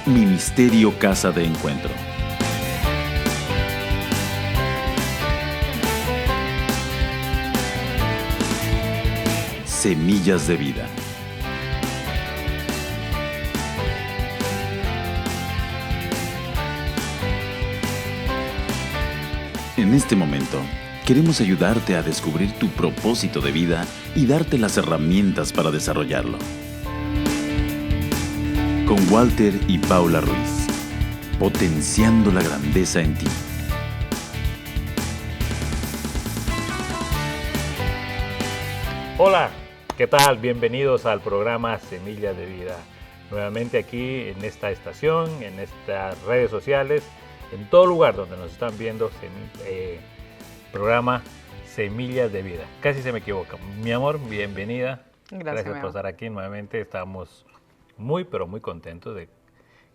Ministerio Casa de Encuentro. Semillas de vida. En este momento, queremos ayudarte a descubrir tu propósito de vida y darte las herramientas para desarrollarlo. Con Walter y Paula Ruiz, potenciando la grandeza en ti. Hola, ¿qué tal? Bienvenidos al programa Semillas de Vida. Nuevamente aquí en esta estación, en estas redes sociales, en todo lugar donde nos están viendo, programa Semillas de Vida. Casi se me equivoca. Mi amor, bienvenida. Gracias por estar aquí. Nuevamente estamos pero muy contentos de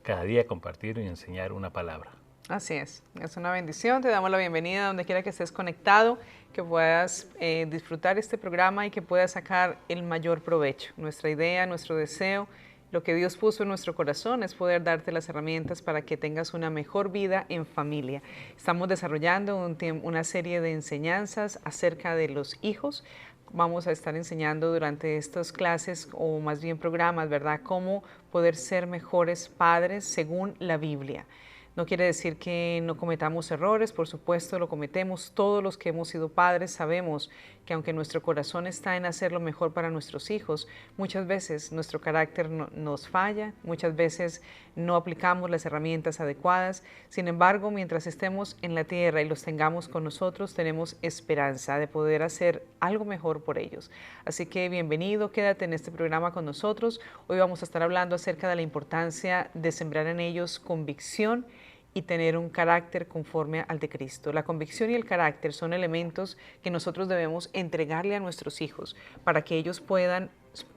cada día compartir y enseñar una palabra. Así es una bendición. Te damos la bienvenida donde quiera que estés conectado, que puedas disfrutar este programa y que puedas sacar el mayor provecho. Nuestra idea, nuestro deseo, lo que Dios puso en nuestro corazón es poder darte las herramientas para que tengas una mejor vida en familia. Estamos desarrollando una serie de enseñanzas acerca de los hijos. Vamos a estar enseñando durante estas clases, o más bien programas, ¿verdad?, cómo poder ser mejores padres según la Biblia. No quiere decir que no cometamos errores, por supuesto lo cometemos. Todos los que hemos sido padres sabemos que aunque nuestro corazón está en hacer lo mejor para nuestros hijos, muchas veces nuestro carácter nos falla, muchas veces no aplicamos las herramientas adecuadas. Sin embargo, mientras estemos en la tierra y los tengamos con nosotros, tenemos esperanza de poder hacer algo mejor por ellos. Así que bienvenido, quédate en este programa con nosotros. Hoy vamos a estar hablando acerca de la importancia de sembrar en ellos convicción y tener un carácter conforme al de Cristo. La convicción y el carácter son elementos que nosotros debemos entregarle a nuestros hijos para que ellos puedan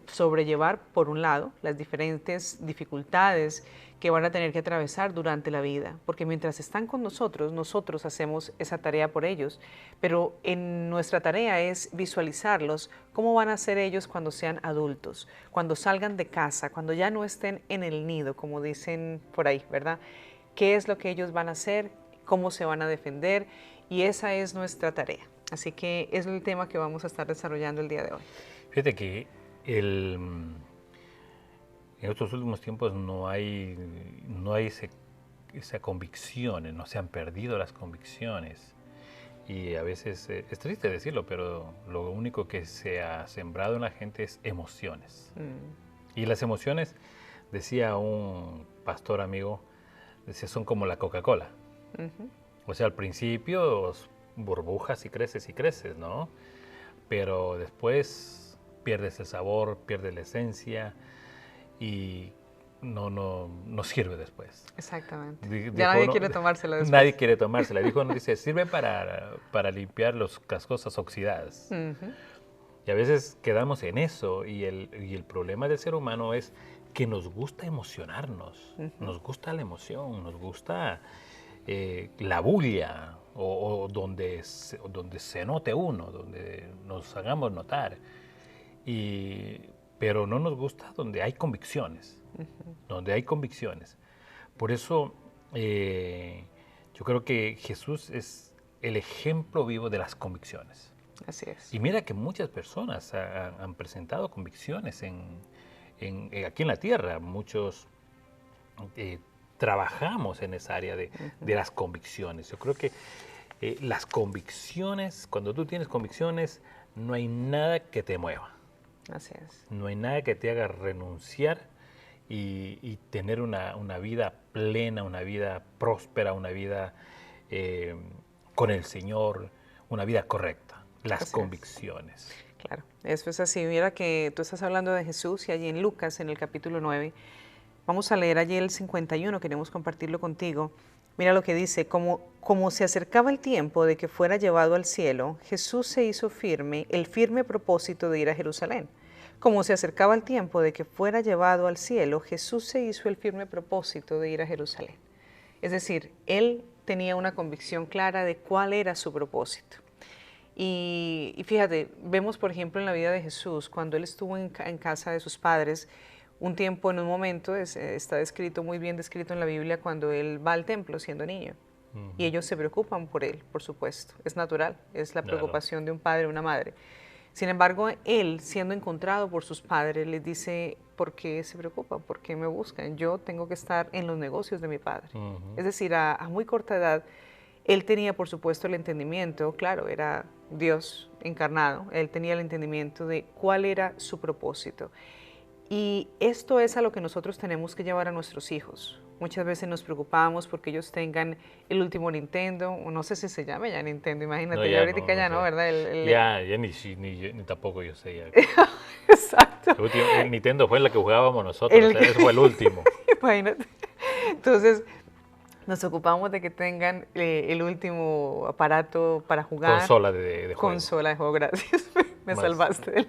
sobrellevar, por un lado, las diferentes dificultades que van a tener que atravesar durante la vida, porque mientras están con nosotros, nosotros hacemos esa tarea por ellos, pero en nuestra tarea es visualizarlos, cómo van a ser ellos cuando sean adultos, cuando salgan de casa, cuando ya no estén en el nido, como dicen por ahí, ¿verdad? ¿Qué es lo que ellos van a hacer? ¿Cómo se van a defender? Y esa es nuestra tarea. Así que es el tema que vamos a estar desarrollando el día de hoy. Fíjate que en estos últimos tiempos no hay esa convicción, no se han perdido las convicciones. Y a veces, es triste decirlo, pero lo único que se ha sembrado en la gente es emociones. Y las emociones, decía un pastor amigo, son como la Coca-Cola. O sea, al principio burbujas y creces, ¿no? Pero después pierdes el sabor, pierdes la esencia y no sirve después. Exactamente. Ya nadie quiere tomársela después. Nadie quiere tomársela. Dice, sirve para limpiar las cosas oxidadas. Y a veces quedamos en eso y el problema del ser humano es que nos gusta emocionarnos, nos gusta la emoción, nos gusta la bulla o donde se note uno, donde nos hagamos notar. Pero no nos gusta donde hay convicciones, Por eso yo creo que Jesús es el ejemplo vivo de las convicciones. Así es. Y mira que muchas personas han presentado convicciones aquí en la tierra. Muchos trabajamos en esa área de las convicciones. Yo creo que las convicciones, cuando tú tienes convicciones, no hay nada que te mueva. Así es. No hay nada que te haga renunciar y tener una vida plena, una vida próspera, una vida con el Señor, una vida correcta. Las Así convicciones. Es. Claro, eso es así. Mira que tú estás hablando de Jesús y allí en Lucas, en el capítulo 9, vamos a leer allí el 51, queremos compartirlo contigo. Mira lo que dice: como se acercaba el tiempo de que fuera llevado al cielo, Jesús se hizo el firme propósito de ir a Jerusalén. Como se acercaba el tiempo de que fuera llevado al cielo, Jesús se hizo el firme propósito de ir a Jerusalén. Es decir, él tenía una convicción clara de cuál era su propósito. Y fíjate, vemos por ejemplo en la vida de Jesús, cuando él estuvo en casa de sus padres, un tiempo, en un momento, está descrito, muy bien descrito en la Biblia, cuando él va al templo siendo niño. Y ellos se preocupan por él, por supuesto. Es natural, es la preocupación de un padre o una madre. Sin embargo, él, siendo encontrado por sus padres, les dice, ¿por qué se preocupan? ¿Por qué me buscan? Yo tengo que estar en los negocios de mi padre. Es decir, a muy corta edad, él tenía, por supuesto, el entendimiento, claro, era Dios encarnado, él tenía el entendimiento de cuál era su propósito. Y esto es a lo que nosotros tenemos que llevar a nuestros hijos. Muchas veces nos preocupamos porque ellos tengan el último Nintendo, o no sé si se llama ya Nintendo, imagínate, No, ya ahorita no, ya no, sé. ¿verdad? Ya ni tampoco yo sé. Ya. Exacto. El Nintendo fue la que jugábamos nosotros, ese fue el último. Imagínate. Entonces, nos ocupamos de que tengan el último aparato para jugar. Consola de juego. Consola de juego, gracias. Me salvaste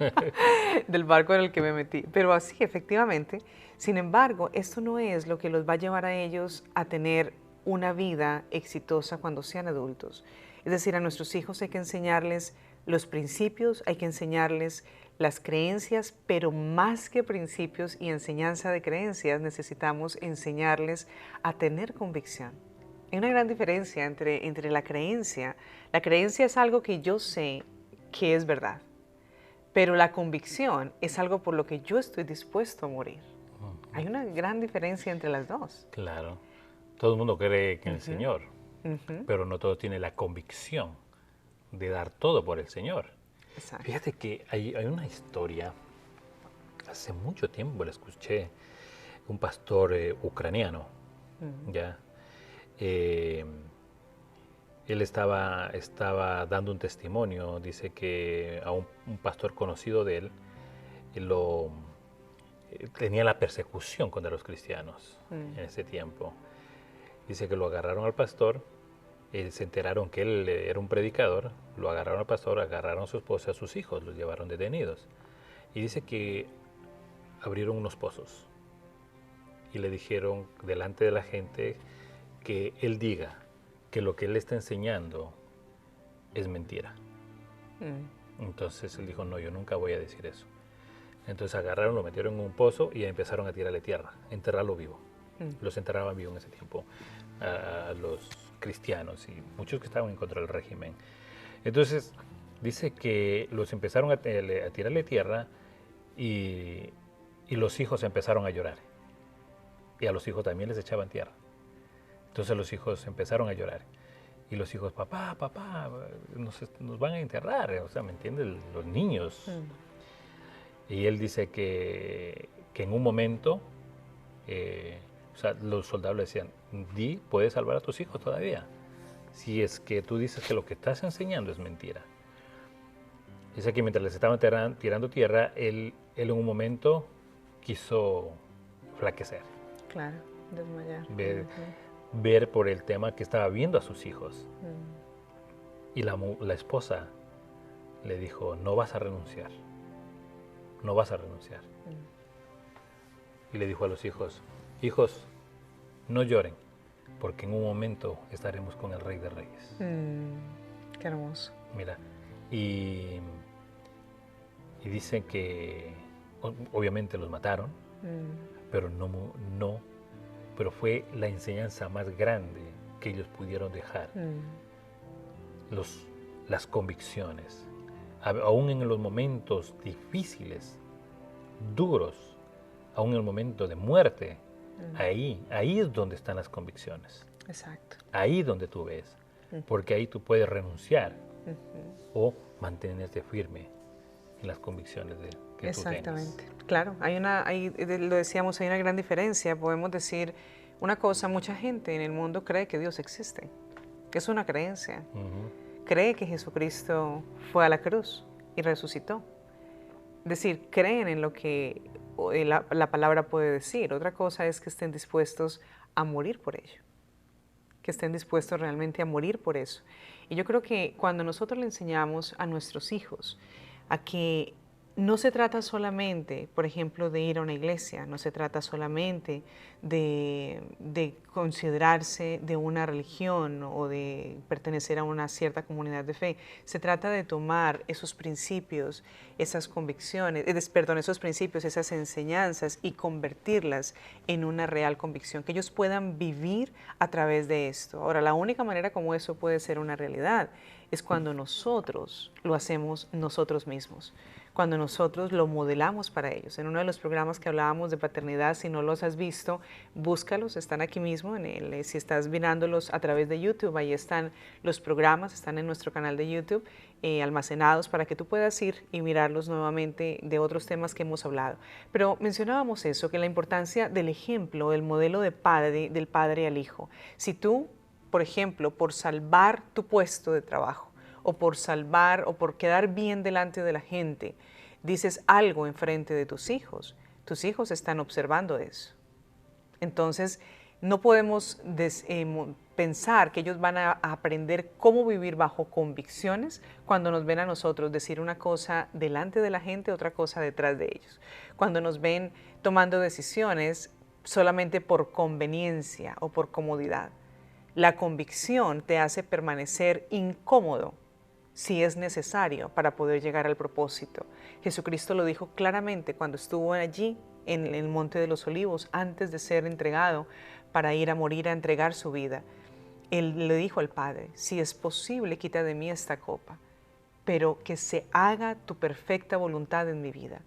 del barco en el que me metí. Pero así, efectivamente. Sin embargo, esto no es lo que los va a llevar a ellos a tener una vida exitosa cuando sean adultos. Es decir, a nuestros hijos hay que enseñarles los principios, hay que enseñarles las creencias, pero más que principios y enseñanza de creencias, necesitamos enseñarles a tener convicción. Hay una gran diferencia entre la creencia. La creencia es algo que yo sé que es verdad, pero la convicción es algo por lo que yo estoy dispuesto a morir. Hay una gran diferencia entre las dos. Claro. Todo el mundo cree en el Señor, pero no todo tiene la convicción de dar todo por el Señor. Exacto. Fíjate que hay una historia, hace mucho tiempo la escuché, un pastor ucraniano, ¿ya? Él estaba dando un testimonio, dice que a un pastor conocido de él, tenía la persecución contra los cristianos en ese tiempo. Dice que lo agarraron al pastor, se enteraron que él era un predicador, lo agarraron al pastor, agarraron a su esposa y a sus hijos, los llevaron detenidos. Y dice que abrieron unos pozos y le dijeron delante de la gente que él diga que lo que él está enseñando es mentira. Entonces él dijo, no, yo nunca voy a decir eso. Entonces agarraron, lo metieron en un pozo y empezaron a tirarle tierra, enterrarlo vivo. Los enterraban vivo en ese tiempo a los cristianos y muchos que estaban en contra del régimen. Entonces dice que los empezaron a tirarle tierra y los hijos empezaron a llorar. Y a los hijos también les echaban tierra. Entonces los hijos empezaron a llorar. Y los hijos, papá, nos van a enterrar. O sea, ¿me entiendes? Los niños. Y él dice que en un momento, o sea, los soldados le decían, puedes salvar a tus hijos todavía. Si es que tú dices que lo que estás enseñando es mentira. Dice que mientras les estaban tirando tierra, él en un momento quiso flaquecer. Claro, desmayar. Ver por el tema que estaba viendo a sus hijos. Y la esposa le dijo, no vas a renunciar. No vas a renunciar. Y le dijo a los hijos, hijos, no lloren, porque en un momento estaremos con el Rey de Reyes. Qué hermoso. Mira, y dicen que obviamente los mataron, pero pero fue la enseñanza más grande que ellos pudieron dejar. Las convicciones. Aún en los momentos difíciles, duros, aún en el momento de muerte, ahí es donde están las convicciones. Exacto. Ahí es donde tú ves, porque ahí tú puedes renunciar o mantenerte firme en las convicciones que tú tengas. Exactamente. Claro, lo decíamos, hay una gran diferencia. Podemos decir una cosa, mucha gente en el mundo cree que Dios existe. Es una creencia. Cree que Jesucristo fue a la cruz y resucitó. Es decir, creen en lo que la palabra puede decir. Otra cosa es que estén dispuestos a morir por ello, que estén dispuestos realmente a morir por eso. Y yo creo que cuando nosotros le enseñamos a nuestros hijos a que no se trata solamente, por ejemplo, de ir a una iglesia, no se trata solamente de considerarse de una religión o de pertenecer a una cierta comunidad de fe. Se trata de tomar esos principios, esas convicciones, perdón, esos principios, esas enseñanzas y convertirlas en una real convicción, que ellos puedan vivir a través de esto. Ahora, la única manera como eso puede ser una realidad es cuando nosotros lo hacemos nosotros mismos, cuando nosotros lo modelamos para ellos. En uno de los programas que hablábamos de paternidad, si no los has visto, búscalos, están aquí mismo, si estás mirándolos a través de YouTube, ahí están los programas, están en nuestro canal de YouTube, almacenados para que tú puedas ir y mirarlos nuevamente de otros temas que hemos hablado. Pero mencionábamos eso, que la importancia del ejemplo, el modelo de padre, del padre al hijo. Si tú, por ejemplo, por salvar tu puesto de trabajo, o por salvar o por quedar bien delante de la gente, dices algo enfrente de tus hijos están observando eso. Entonces, no podemos pensar que ellos van a aprender cómo vivir bajo convicciones cuando nos ven a nosotros decir una cosa delante de la gente, otra cosa detrás de ellos. Cuando nos ven tomando decisiones solamente por conveniencia o por comodidad. La convicción te hace permanecer incómodo si es necesario para poder llegar al propósito. Jesucristo lo dijo claramente cuando estuvo allí en el Monte de los Olivos, antes de ser entregado para ir a morir, a entregar su vida. Él le dijo al Padre, si es posible, quita de mí esta copa, pero que se haga tu perfecta voluntad en mi vida.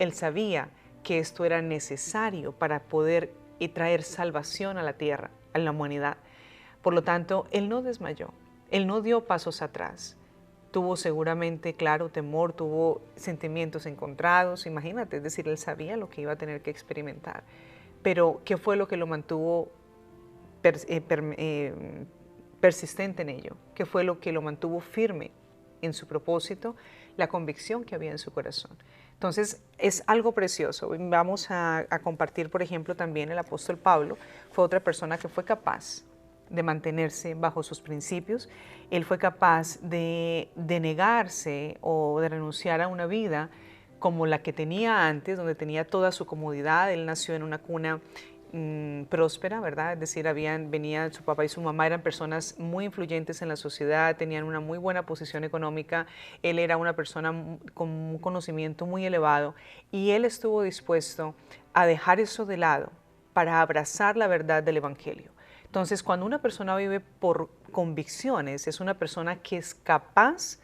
Él sabía que esto era necesario para poder traer salvación a la tierra, a la humanidad. Por lo tanto, Él no desmayó, Él no dio pasos atrás. Tuvo seguramente, claro, temor, tuvo sentimientos encontrados, imagínate, es decir, Él sabía lo que iba a tener que experimentar. Pero, ¿qué fue lo que lo mantuvo persistente en ello? ¿Qué fue lo que lo mantuvo firme en su propósito? La convicción que había en su corazón. Entonces, es algo precioso. Vamos a compartir, por ejemplo, también el apóstol Pablo, fue otra persona que fue capaz de mantenerse bajo sus principios. Él fue capaz de negarse o de renunciar a una vida como la que tenía antes, donde tenía toda su comodidad. Él nació en una cuna próspera, ¿verdad? Es decir, venía su papá y su mamá, eran personas muy influyentes en la sociedad, tenían una muy buena posición económica, él era una persona con un conocimiento muy elevado y él estuvo dispuesto a dejar eso de lado para abrazar la verdad del Evangelio. Entonces, cuando una persona vive por convicciones, es una persona que es capaz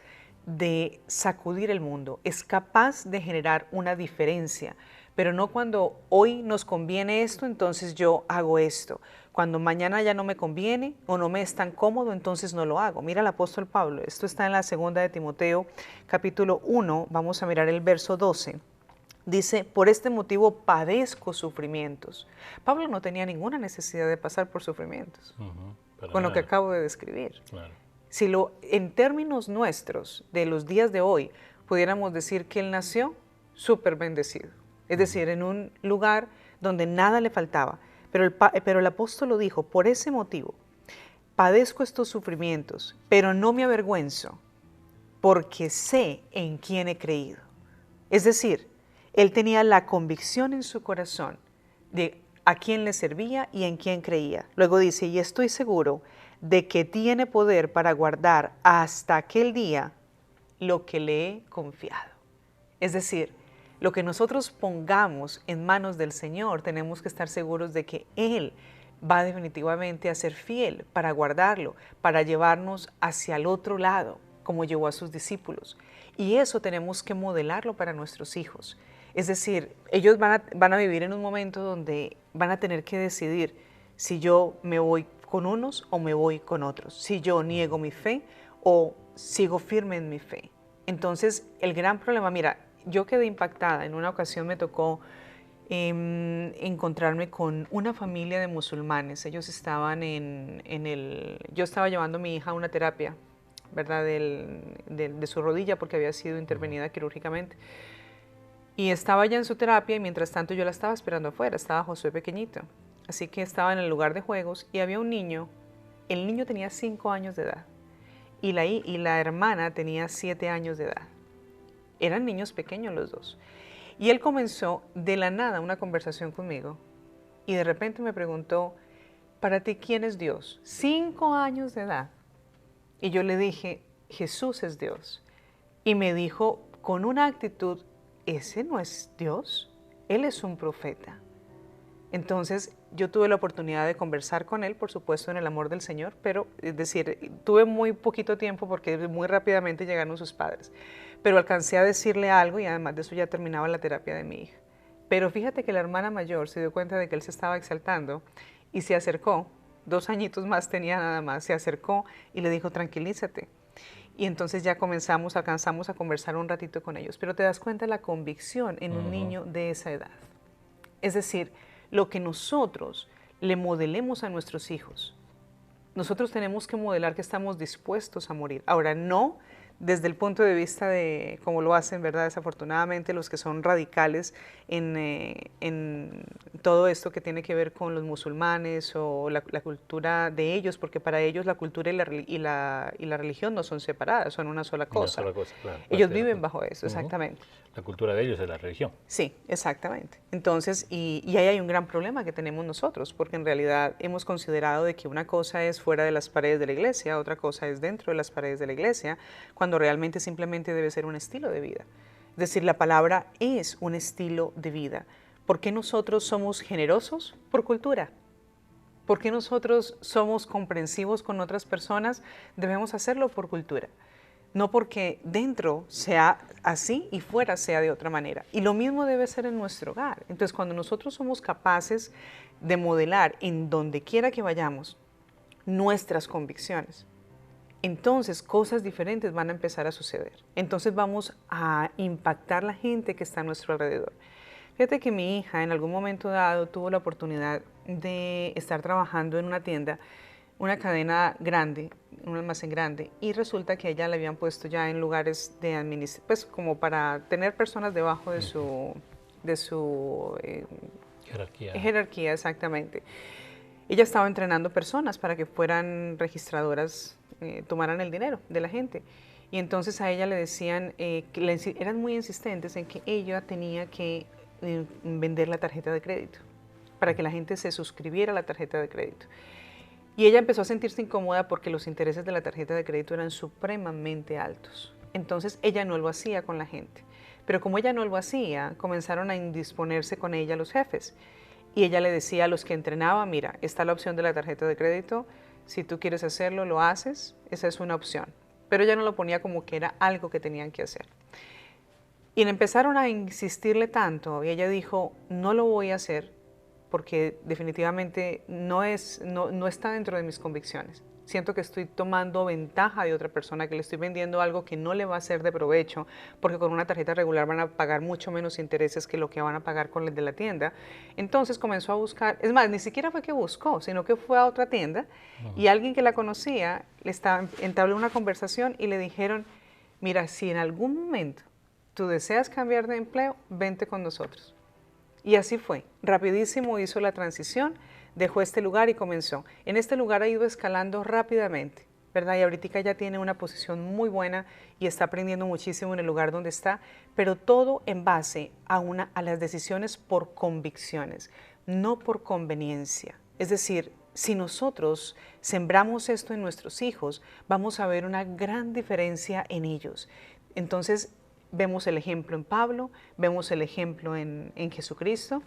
de sacudir el mundo, es capaz de generar una diferencia, pero no cuando hoy nos conviene esto, entonces yo hago esto. Cuando mañana ya no me conviene o no me es tan cómodo, entonces no lo hago. Mira el apóstol Pablo, esto está en la segunda de Timoteo, capítulo 1, vamos a mirar el verso 12. Dice, por este motivo padezco sufrimientos. Pablo no tenía ninguna necesidad de pasar por sufrimientos, con lo que acabo de describir. Claro. Si en términos nuestros, de los días de hoy, pudiéramos decir que él nació súper bendecido. Es decir, en un lugar donde nada le faltaba. Pero el apóstol lo dijo, por ese motivo, padezco estos sufrimientos, pero no me avergüenzo, porque sé en quién he creído. Es decir, él tenía la convicción en su corazón de a quién le servía y en quién creía. Luego dice, y estoy seguro de que tiene poder para guardar hasta aquel día lo que le he confiado. Es decir, lo que nosotros pongamos en manos del Señor, tenemos que estar seguros de que Él va definitivamente a ser fiel para guardarlo, para llevarnos hacia el otro lado, como llevó a sus discípulos. Y eso tenemos que modelarlo para nuestros hijos. Es decir, ellos van a vivir en un momento donde van a tener que decidir si yo me voy con unos o me voy con otros, si yo niego mi fe o sigo firme en mi fe. Entonces, el gran problema, mira, yo quedé impactada. En una ocasión me tocó encontrarme con una familia de musulmanes. Ellos estaban yo estaba llevando a mi hija a una terapia, ¿verdad? De su rodilla porque había sido intervenida quirúrgicamente. Y estaba ya en su terapia y mientras tanto yo la estaba esperando afuera, estaba Josué pequeñito. Así que estaba en el lugar de juegos y había un niño, el niño tenía 5 años de edad y la hermana tenía 7 años de edad. Eran niños pequeños los dos. Y él comenzó de la nada una conversación conmigo y de repente me preguntó, ¿para ti quién es Dios? 5 años de edad. Y yo le dije, Jesús es Dios. Y me dijo con una actitud, ¿ese no es Dios? Él es un profeta. Entonces yo tuve la oportunidad de conversar con él, por supuesto en el amor del Señor, pero es decir, tuve muy poquito tiempo porque muy rápidamente llegaron sus padres. Pero alcancé a decirle algo y además de eso ya terminaba la terapia de mi hija. Pero fíjate que la hermana mayor se dio cuenta de que él se estaba exaltando y se acercó, 2 añitos más tenía nada más, se acercó y le dijo, tranquilízate. Y entonces ya alcanzamos a conversar un ratito con ellos. Pero te das cuenta de la convicción en un niño de esa edad. Es decir, lo que nosotros le modelemos a nuestros hijos, nosotros tenemos que modelar que estamos dispuestos a morir. Ahora, no desde el punto de vista de cómo lo hacen, ¿verdad? Desafortunadamente, los que son radicales en todo esto que tiene que ver con los musulmanes o la cultura de ellos, porque para ellos la cultura y la religión no son separadas, son una sola cosa. Una sola cosa, claro. Ellos viven bajo eso, exactamente. La cultura de ellos es la religión. Sí, exactamente. Entonces, y ahí hay un gran problema que tenemos nosotros, porque en realidad hemos considerado de que una cosa es fuera de las paredes de la iglesia, otra cosa es dentro de las paredes de la iglesia, cuando realmente simplemente debe ser un estilo de vida. Es decir, la palabra es un estilo de vida. ¿Por qué nosotros somos generosos? Por cultura. ¿Por qué nosotros somos comprensivos con otras personas? Debemos hacerlo por cultura. No porque dentro sea así y fuera sea de otra manera. Y lo mismo debe ser en nuestro hogar. Entonces, cuando nosotros somos capaces de modelar en donde quiera que vayamos nuestras convicciones, entonces cosas diferentes van a empezar a suceder. Entonces vamos a impactar la gente que está a nuestro alrededor. Fíjate que mi hija en algún momento dado tuvo la oportunidad de estar trabajando en una tienda, una cadena grande, un almacén grande, y resulta que a ella le habían puesto ya en lugares de administración, pues como para tener personas debajo de su jerarquía, exactamente. Ella estaba entrenando personas para que fueran registradoras, tomaran el dinero de la gente. Y entonces a ella le decían, eran muy insistentes en que ella tenía que vender la tarjeta de crédito, para que la gente se suscribiera a la tarjeta de crédito. Y ella empezó a sentirse incómoda porque los intereses de la tarjeta de crédito eran supremamente altos. Entonces ella no lo hacía con la gente. Pero como ella no lo hacía, comenzaron a indisponerse con ella los jefes. Y ella le decía a los que entrenaba, mira, está la opción de la tarjeta de crédito, si tú quieres hacerlo, lo haces, esa es una opción. Pero ella no lo ponía como que era algo que tenían que hacer. Y empezaron a insistirle tanto y ella dijo, no lo voy a hacer, porque definitivamente no está dentro de mis convicciones. Siento que estoy tomando ventaja de otra persona, que le estoy vendiendo algo que no le va a ser de provecho, porque con una tarjeta regular van a pagar mucho menos intereses que lo que van a pagar con el de la tienda. Entonces comenzó a buscar, es más, ni siquiera fue que buscó, sino que fue a otra tienda y alguien que la conocía entabló una conversación y le dijeron, mira, si en algún momento tú deseas cambiar de empleo, vente con nosotros. Y así fue, rapidísimo hizo la transición, dejó este lugar y comenzó. En este lugar ha ido escalando rápidamente, ¿verdad? Y ahorita ya tiene una posición muy buena y está aprendiendo muchísimo en el lugar donde está, pero todo en base a las decisiones por convicciones, no por conveniencia. Es decir, si nosotros sembramos esto en nuestros hijos, vamos a ver una gran diferencia en ellos. Entonces, vemos el ejemplo en Pablo, vemos el ejemplo en Jesucristo.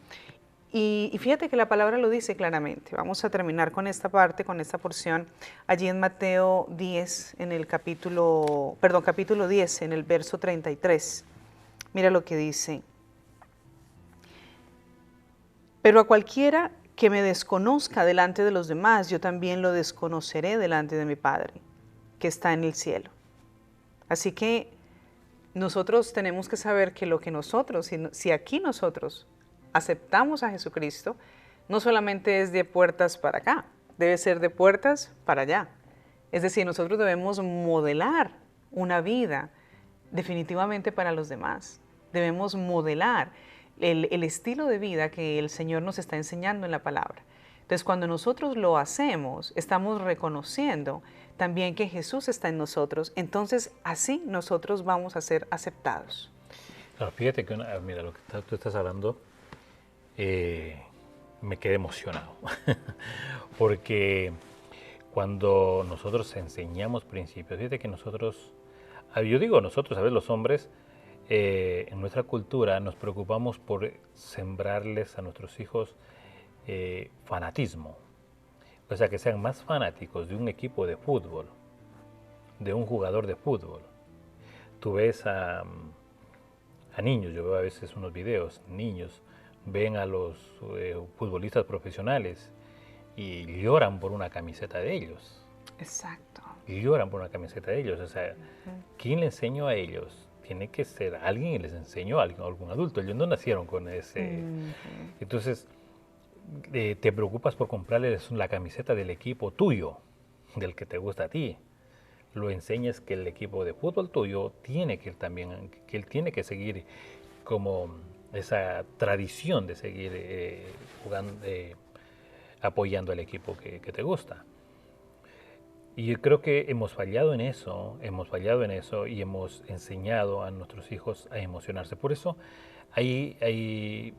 Y fíjate que la palabra lo dice claramente. Vamos a terminar con esta parte, con esta porción, allí en Mateo 10, capítulo 10, en el verso 33. Mira lo que dice. Pero a cualquiera que me desconozca delante de los demás, yo también lo desconoceré delante de mi Padre, que está en el cielo. Así que nosotros tenemos que saber que lo que nosotros, si aquí nosotros aceptamos a Jesucristo, no solamente es de puertas para acá, debe ser de puertas para allá. Es decir, nosotros debemos modelar una vida definitivamente para los demás. Debemos modelar el estilo de vida que el Señor nos está enseñando en la palabra. Entonces, cuando nosotros lo hacemos, estamos reconociendo también que Jesús está en nosotros, entonces así nosotros vamos a ser aceptados. Claro, fíjate que mira, lo que tú estás hablando, me quedé emocionado. Porque cuando nosotros enseñamos principios, fíjate que nosotros, yo digo nosotros, a veces los hombres, en nuestra cultura nos preocupamos por sembrarles a nuestros hijos fanatismo. O sea, que sean más fanáticos de un equipo de fútbol, de un jugador de fútbol. Tú ves a niños, yo veo a veces unos videos, niños ven a los futbolistas profesionales y lloran por una camiseta de ellos. Exacto. Y lloran por una camiseta de ellos. O sea, ¿quién le enseñó a ellos? Tiene que ser alguien y les enseñó a algún adulto. Ellos no nacieron con ese. Entonces, te preocupas por comprarles la camiseta del equipo tuyo, del que te gusta a ti. Lo enseñas que el equipo de fútbol tuyo tiene que también, que él tiene que seguir como esa tradición de seguir jugando, apoyando al equipo que te gusta. Y yo creo que hemos fallado en eso y hemos enseñado a nuestros hijos a emocionarse. Por eso hay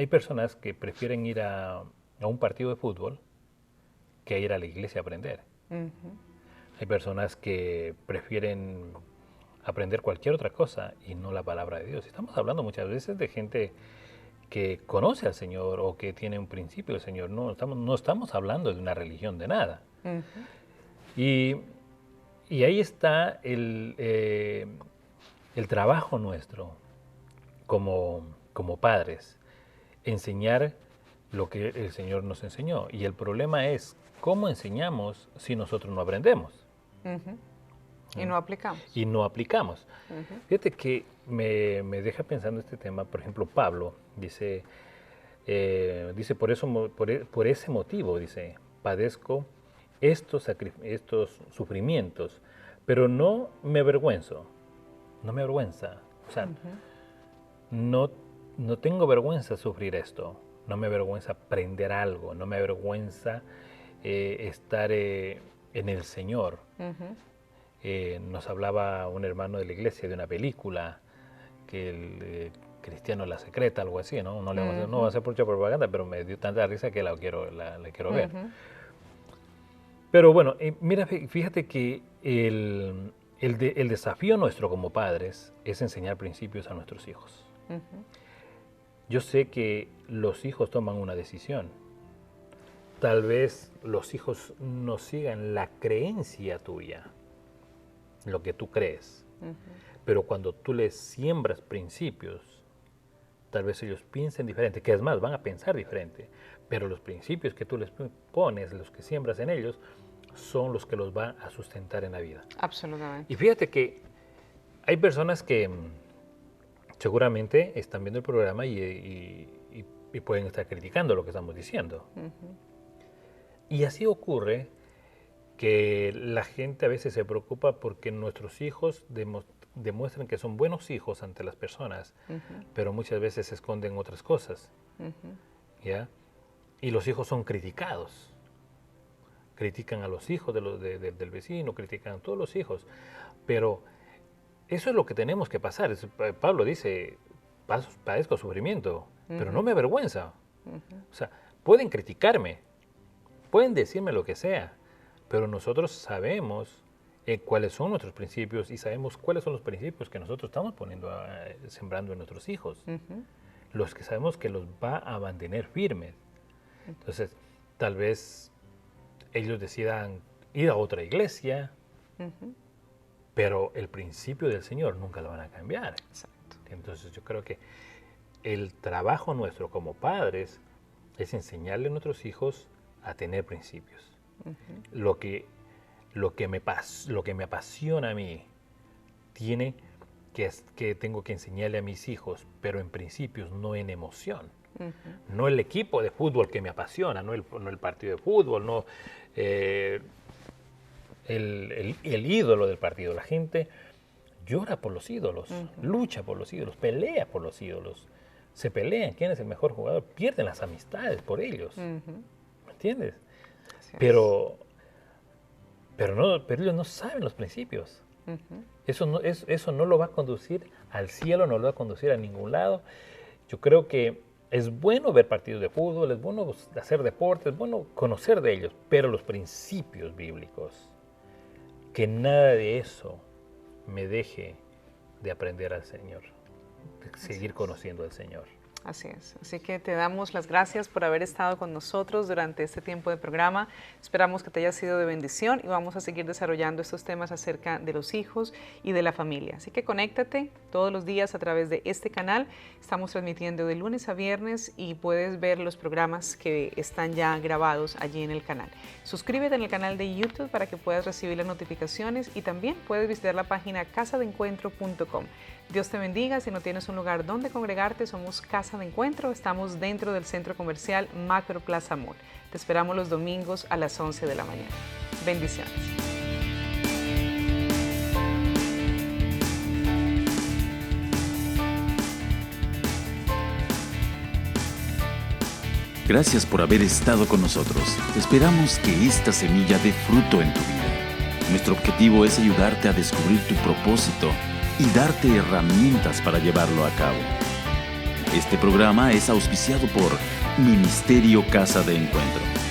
personas que prefieren ir a un partido de fútbol que ir a la iglesia a aprender. Hay personas que prefieren aprender cualquier otra cosa y no la palabra de Dios. Estamos hablando muchas veces de gente que conoce al Señor o que tiene un principio del Señor. No estamos hablando de una religión de nada. Y ahí está el trabajo nuestro como padres, enseñar lo que el Señor nos enseñó. Y el problema es, ¿cómo enseñamos si nosotros no aprendemos? Y no aplicamos. Y no aplicamos. Fíjate que me deja pensando este tema, por ejemplo, Pablo dice por ese motivo, dice, padezco estos sufrimientos, pero no me avergüenza. O sea, no tengo vergüenza de sufrir esto, no me avergüenza aprender algo, no me avergüenza estar en el Señor. Nos hablaba un hermano de la iglesia de una película que el cristiano la secreta, algo así, ¿no? No va a hacer mucha propaganda, pero me dio tanta risa que la quiero ver. Pero bueno, mira, fíjate que el desafío nuestro como padres es enseñar principios a nuestros hijos. Yo sé que los hijos toman una decisión. Tal vez los hijos no sigan la creencia tuya, lo que tú crees. Pero cuando tú les siembras principios, tal vez ellos piensen diferente, que es más, van a pensar diferente. Pero los principios que tú les pones, los que siembras en ellos, son los que los van a sustentar en la vida. Absolutamente. Y fíjate que hay personas que seguramente están viendo el programa y pueden estar criticando lo que estamos diciendo. Y así ocurre que la gente a veces se preocupa porque nuestros hijos demuestran que son buenos hijos ante las personas, pero muchas veces se esconden otras cosas. ¿Ya? Y los hijos son criticados. Critican a los hijos del vecino, critican a todos los hijos. Pero eso es lo que tenemos que pasar. Pablo dice, padezco sufrimiento, pero no me avergüenza. O sea, pueden criticarme, pueden decirme lo que sea, pero nosotros sabemos cuáles son nuestros principios y sabemos cuáles son los principios que nosotros estamos sembrando en nuestros hijos. Los que sabemos que los va a mantener firmes. Entonces, tal vez ellos decidan ir a otra iglesia, pero el principio del Señor nunca lo van a cambiar. Exacto. Entonces, yo creo que el trabajo nuestro como padres es enseñarle a nuestros hijos a tener principios. Lo que me apasiona a mí que tengo que enseñarle a mis hijos, pero en principios, no en emoción. No el equipo de fútbol que me apasiona, no el partido de fútbol, no el ídolo del partido. La gente llora por los ídolos, lucha por los ídolos, pelea por los ídolos. Se pelean quién es el mejor jugador, pierden las amistades por ellos. ¿Me entiendes? Pero ellos no saben los principios. Eso no lo va a conducir al cielo, no lo va a conducir a ningún lado. Yo creo que es bueno ver partidos de fútbol, es bueno hacer deporte, es bueno conocer de ellos, pero los principios bíblicos, que nada de eso me deje de aprender al Señor, de seguir conociendo al Señor. Así es. Así que te damos las gracias por haber estado con nosotros durante este tiempo de programa. Esperamos que te haya sido de bendición y vamos a seguir desarrollando estos temas acerca de los hijos y de la familia. Así que conéctate todos los días a través de este canal. Estamos transmitiendo de lunes a viernes y puedes ver los programas que están ya grabados allí en el canal. Suscríbete en el canal de YouTube para que puedas recibir las notificaciones y también puedes visitar la página casadeencuentro.com. Dios te bendiga. Si no tienes un lugar donde congregarte, somos Casa de Encuentro. Estamos dentro del centro comercial Macro Plaza Mall. Te esperamos los domingos a las 11 de la mañana. Bendiciones. Gracias por haber estado con nosotros. Esperamos que esta semilla dé fruto en tu vida. Nuestro objetivo es ayudarte a descubrir tu propósito y darte herramientas para llevarlo a cabo. Este programa es auspiciado por Ministerio Casa de Encuentro.